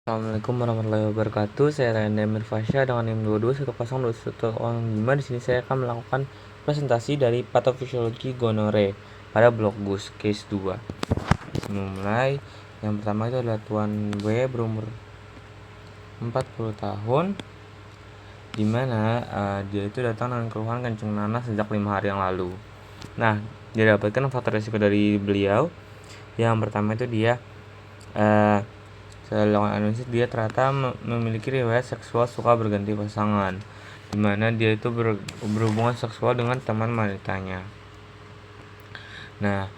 Assalamualaikum warahmatullahi wabarakatuh. Saya Ryan Demir Fasya dengan NIM 22102105. Di sini saya akan melakukan presentasi dari patofisiologi gonore pada blog GUS case 2. Sebelum mulai, yang pertama itu adalah Tuan W berumur 40 tahun, di mana dia itu datang dengan keluhan kencing nanas sejak 5 hari yang lalu. Nah, dia dapatkan faktor risiko dari beliau. Yang pertama itu dia setelah dilakukan analisis, dia ternyata memiliki riwayat seksual suka berganti pasangan, di mana dia itu berhubungan seksual dengan teman wanitanya. Nah,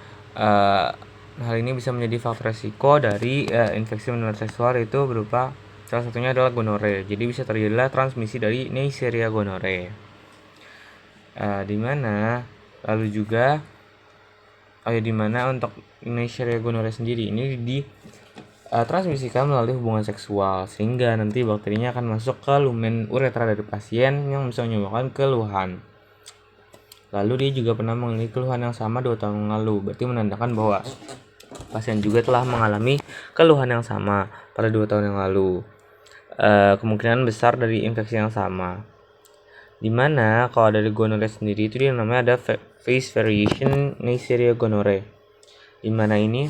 hal ini bisa menjadi faktor risiko dari infeksi menular seksual, itu berupa salah satunya adalah gonore. Jadi bisa terjadilah transmisi dari Neisseria gonore. Di mana lalu juga di mana untuk Neisseria gonore sendiri ini transmisikan melalui hubungan seksual, sehingga nanti bakterinya akan masuk ke lumen uretra dari pasien yang bisa menyebabkan keluhan. Lalu dia juga pernah mengalami keluhan yang sama 2 tahun yang lalu, berarti menandakan bahwa pasien juga telah mengalami keluhan yang sama pada 2 tahun yang lalu. Kemungkinan besar dari infeksi yang sama. Dimana kalau dari gonore sendiri itu dia namanya ada phase variation Neisseria gonore. Dimana ini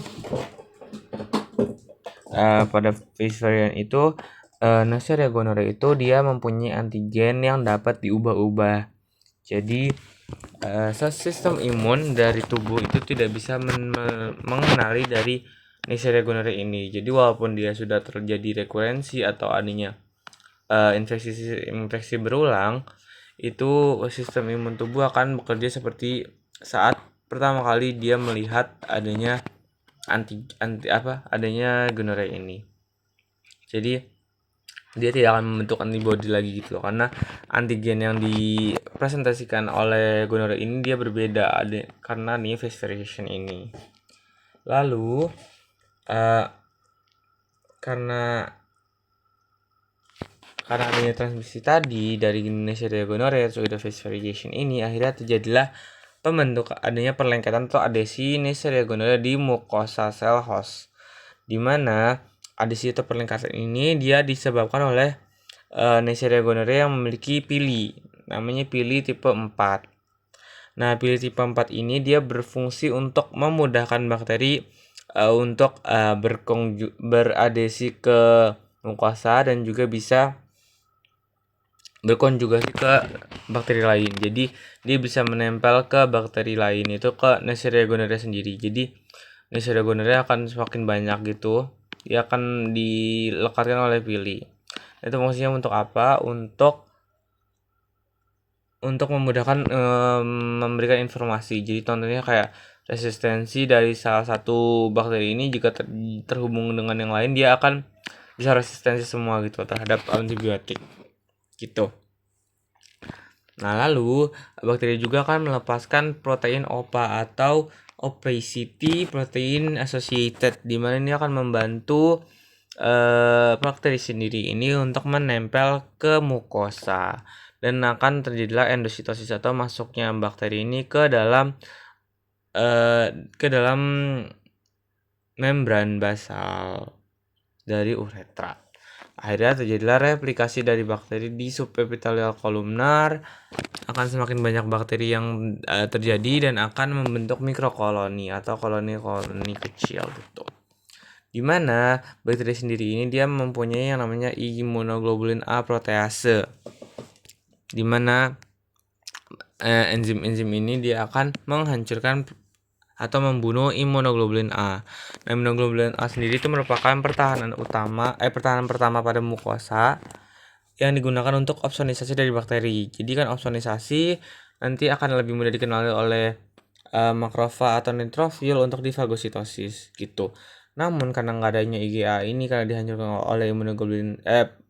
pada phase variant itu Neisseria gonore itu dia mempunyai antigen yang dapat diubah-ubah. Jadi sistem imun dari tubuh itu tidak bisa mengenali dari Neisseria gonore ini. Jadi walaupun dia sudah terjadi rekurensi atau adanya infeksi berulang, itu sistem imun tubuh akan bekerja seperti saat pertama kali dia melihat adanya adanya gonore ini. Jadi dia tidak akan membentuk antibody lagi gitu loh, karena antigen yang dipresentasikan oleh gonore ini dia berbeda karena nih phase variation ini. Lalu karena adanya transmisi tadi dari Neisseria gonore sudah phase variation ini, akhirnya terjadilah adanya perlengketan atau adesi Neisseria gonore di mukosa sel host, di mana adesi atau perlengketan ini dia disebabkan oleh Neisseria gonore yang memiliki pili, namanya pili tipe 4. Nah, pili tipe 4 ini dia berfungsi untuk memudahkan bakteri untuk beradesi ke mukosa dan juga bisa berkonjugasi ke bakteri lain. Jadi dia bisa menempel ke bakteri lain, itu ke Neisseria gonore sendiri. Jadi Neisseria gonore akan semakin banyak gitu, dia akan dilekatkan oleh pili. Itu fungsinya untuk apa? Untuk memudahkan memberikan informasi. Jadi contohnya kayak resistensi dari salah satu bakteri ini jika terhubung dengan yang lain, dia akan bisa resistensi semua gitu terhadap antibiotik gitu. Nah, lalu bakteri juga akan melepaskan protein OPA atau obesity protein associated, di mana ini akan membantu bakteri sendiri ini untuk menempel ke mukosa, dan akan terjadilah endositosis atau masuknya bakteri ini ke dalam membran basal dari uretra. Akhirnya terjadilah replikasi dari bakteri di subepithelial kolumnar. Akan semakin banyak bakteri yang terjadi dan akan membentuk mikrokoloni atau koloni-koloni kecil gitu. Dimana bakteri sendiri ini dia mempunyai yang namanya immunoglobulin A protease, dimana enzim-enzim ini dia akan menghancurkan atau membunuh immunoglobulin A. Nah, immunoglobulin A sendiri itu merupakan pertahanan pertama pada mukosa yang digunakan untuk opsonisasi dari bakteri. Jadi kan opsonisasi nanti akan lebih mudah dikenali oleh makrofag atau neutrofil untuk difagositosis gitu. Namun karena nggak adanya IgA ini, karena dihancurkan oleh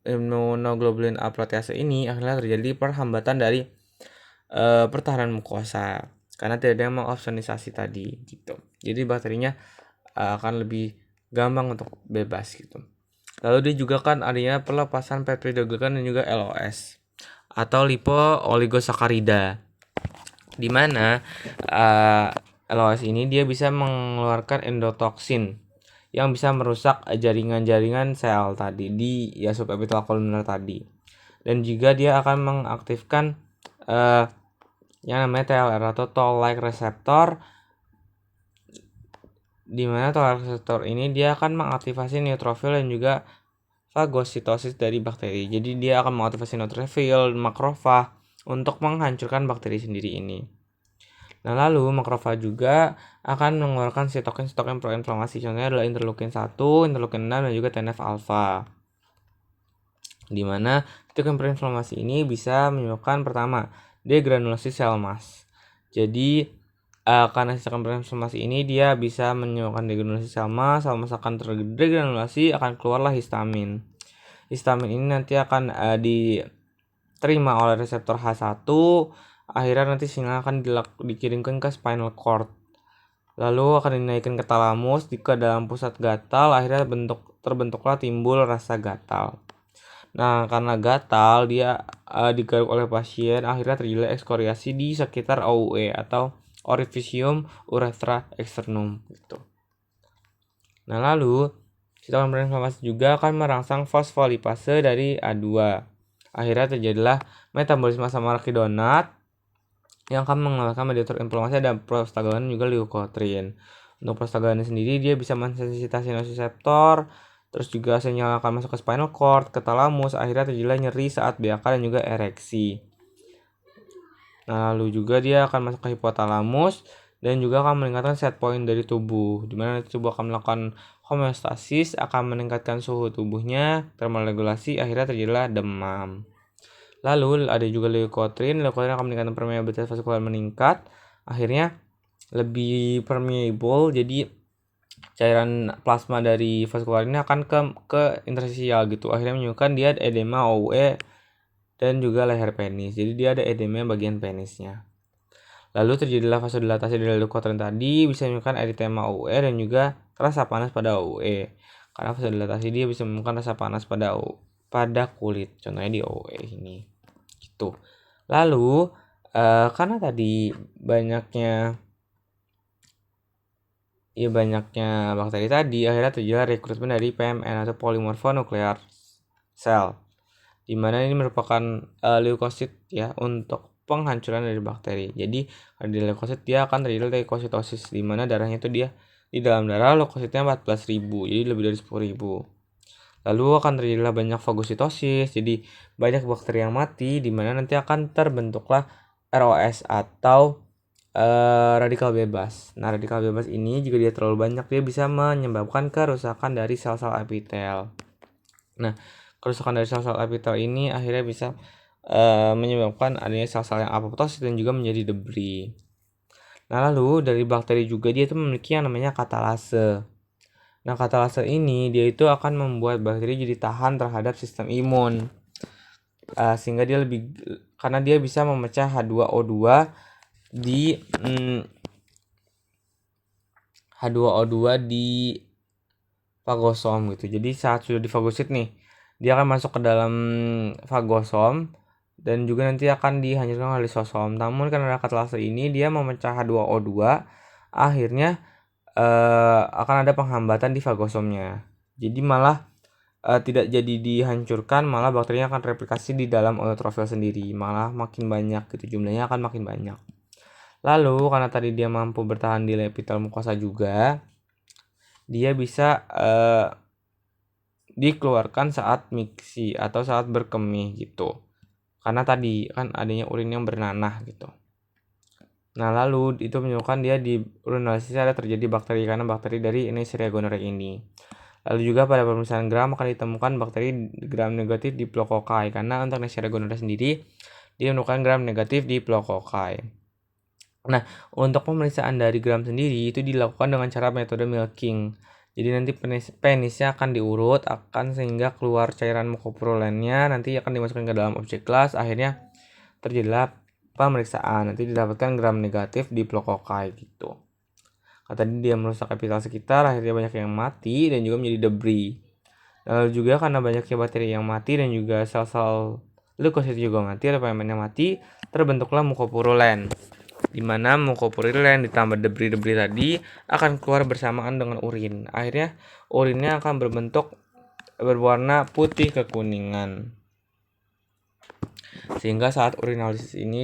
immunoglobulin A protease ini, akhirnya terjadi perhambatan dari pertahanan mukosa karena tidak ada yang mengopsonisasi tadi gitu. Jadi bakterinya akan lebih gampang untuk bebas gitu. Lalu dia juga kan adanya pelepasan peptidoglikan dan juga LOS atau lipo-oligosakarida, di mana LOS ini dia bisa mengeluarkan endotoksin yang bisa merusak jaringan-jaringan sel tadi di ya subepitel koluner tadi. Dan juga dia akan mengaktifkan yang namanya TLR atau toll-like receptor, di mana toll-like receptor ini dia akan mengaktifasi neutrofil dan juga fagositosis dari bakteri. Jadi dia akan mengaktifasi neutrofil, makrofag untuk menghancurkan bakteri sendiri ini. Nah, lalu makrofag juga akan mengeluarkan sitokin-sitokin proinflamasi. Contohnya adalah interleukin 1, interleukin 6, dan juga TNF alpha. Di mana sitokin proinflamasi ini bisa menyebabkan pertama, degranulasi sel mas. Jadi karena sitokin proinflamasi ini dia bisa menyebabkan degranulasi sel mas akan terdegranulasi, akan keluarlah histamin. Histamin ini nanti akan diterima oleh reseptor H1, akhirnya nanti sinyal akan dikirimkan ke spinal cord. Lalu akan dinaikkan ke talamus, ke dalam pusat gatal, akhirnya terbentuklah timbul rasa gatal. Nah, karena gatal dia digaruk oleh pasien, akhirnya terjadi ekskoriasi di sekitar OUE atau orificium urethra externum gitu. Nah, lalu sitokin proinflamasi juga akan merangsang fosfolipase dari A2. Akhirnya terjadilah metabolisme asam arakhidonat yang akan mengeluarkan mediator inflamasi ada prostaglandin juga leukotrin. Untuk prostaglandin sendiri dia bisa mensensitasi nociceptor, terus juga sinyal akan masuk ke spinal cord, ke talamus, akhirnya terjadi nyeri saat BAK dan juga ereksi. Nah, lalu juga dia akan masuk ke hipotalamus dan juga akan meningkatkan set point dari tubuh, di mana tubuh akan melakukan homeostasis, akan meningkatkan suhu tubuhnya, termoregulasi, akhirnya terjadilah demam. Lalu ada juga leukotrin akan meningkatkan permeabilitas vaskular meningkat, akhirnya lebih permeable, jadi cairan plasma dari vaskular ini akan ke interstisial gitu, akhirnya menyebabkan dia edema OUE dan juga leher penis. Jadi dia ada edema bagian penisnya. Lalu terjadilah vasodilatasi dari leukotrin tadi, bisa menyebabkan eritema OUE dan juga rasa panas pada OUE. Karena vasodilatasi dia bisa menyebabkan rasa panas pada kulit, contohnya di OUE ini. Gitu. Lalu karena tadi banyaknya bakteri tadi, akhirnya terjadi rekrutmen dari PMN atau polymorphonuclear cell, di mana ini merupakan leukosit ya untuk penghancuran dari bakteri. Jadi di leukosit dia akan terjadi leukositosis, di mana darahnya itu dia di dalam darah leukositnya 14.000, jadi lebih dari 10.000. Lalu akan terjadilah banyak fagositosis, jadi banyak bakteri yang mati, di mana nanti akan terbentuklah ROS atau radikal bebas. Nah, radikal bebas ini jika dia terlalu banyak, dia bisa menyebabkan kerusakan dari sel-sel epitel. Nah, kerusakan dari sel-sel epitel ini akhirnya bisa menyebabkan adanya sel-sel yang apoptosis dan juga menjadi debris. Nah, lalu dari bakteri juga dia itu memiliki yang namanya katalase. Nah, katalase ini dia itu akan membuat bakteri jadi tahan terhadap sistem imun. Sehingga dia karena dia bisa memecah H2O2 di fagosom gitu. Jadi saat sudah difagosit nih, dia akan masuk ke dalam fagosom dan juga nanti akan dihancurkan oleh lisosom. Namun karena katalase ini dia memecah H2O2, akhirnya akan ada penghambatan di fagosomnya. Jadi malah tidak jadi dihancurkan, malah bakterinya akan replikasi di dalam neutrofil sendiri, malah makin banyak gitu, jumlahnya akan makin banyak. Lalu karena tadi dia mampu bertahan di epitel mukosa juga, dia bisa dikeluarkan saat miksi atau saat berkemih gitu. Karena tadi kan adanya urin yang bernanah gitu. Nah, lalu itu menyebabkan dia di urinalisisi ada terjadi bakteri karena bakteri dari Neisseria gonorrhoeae ini. Lalu juga pada pemeriksaan gram akan ditemukan bakteri gram negatif di Diplococcus, karena untuk Neisseria gonorrhoeae sendiri dia menemukan gram negatif di Diplococcus. Nah, untuk pemeriksaan dari gram sendiri itu dilakukan dengan cara metode milking. Jadi nanti penisnya akan diurut sehingga keluar cairan mukopurulennya, nanti akan dimasukkan ke dalam objek gelas, akhirnya terjadilah pemeriksaan, nanti didapatkan gram negatif di Diplococcus gitu. Tadi dia merusak epitel sekitar, akhirnya banyak yang mati dan juga menjadi debris. Lalu juga karena banyaknya bakteri yang mati dan juga sel-sel leukosit juga mati, ada PMN yang mati, terbentuklah mukopurulen. di mana mucopurulent ditambah debris-debris tadi akan keluar bersamaan dengan urin. Akhirnya urinnya akan berwarna putih kekuningan. Sehingga saat urinalisis ini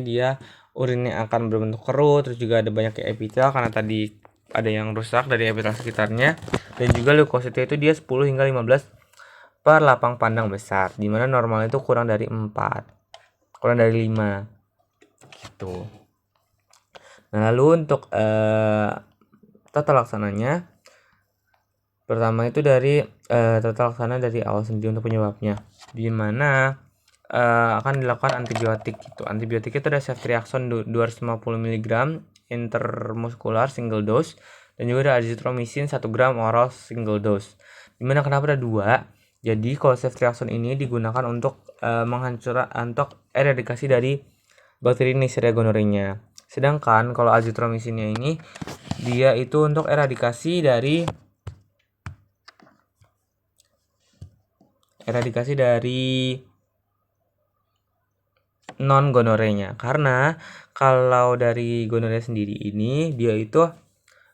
urinnya akan berbentuk keruh, terus juga ada banyak epitel karena tadi ada yang rusak dari epitel sekitarnya, dan juga leukositnya itu dia 10 hingga 15 per lapang pandang besar, dimana normal itu kurang dari 5 gitu. Nah, lalu untuk tata laksananya, pertama itu dari tata laksana dari awal sendiri untuk penyebabnya, dimana akan dilakukan antibiotik gitu. Antibiotik itu ada ceftriaxone 250 mg intermuskular single dose, dan juga ada azithromycin 1 gram oral single dose. Dimana kenapa ada 2? Jadi kalau ceftriaxone ini digunakan untuk untuk eradikasi dari bakteri Neisseria gonorrhea. Sedangkan kalau azithromycinnya ini dia itu untuk eradikasi dari non gonorrhea, karena kalau dari gonorrhea sendiri ini dia itu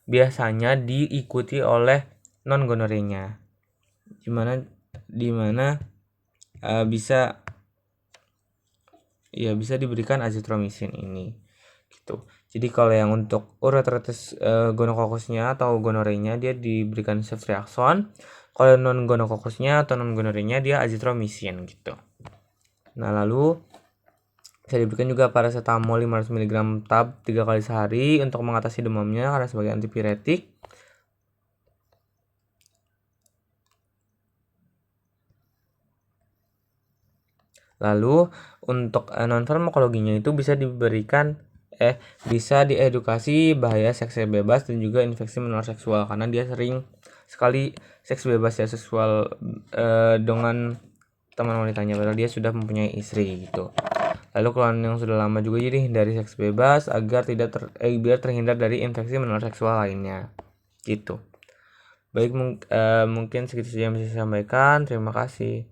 biasanya diikuti oleh non gonorrhea, dimana bisa diberikan azithromycin ini gitu. Jadi kalau yang untuk Urethritis gonocockusnya atau gonorrhea dia diberikan ceftriaxone, kalau non gonocockusnya atau non gonorrhea dia azithromycin gitu. Nah, lalu bisa diberikan juga paracetamol 500 mg tab 3 kali sehari untuk mengatasi demamnya karena sebagai antipiretik. Lalu untuk non farmakologinya itu bisa diedukasi bahaya seks bebas dan juga infeksi menular seksual, karena dia sering sekali seks bebas ya seksual dengan teman wanitanya padahal dia sudah mempunyai istri gitu. Lalu kalau yang sudah lama juga jadi hindari seks bebas agar biar terhindar dari infeksi menular seksual lainnya gitu. Baik, mungkin segitu saja yang bisa saya sampaikan. Terima kasih.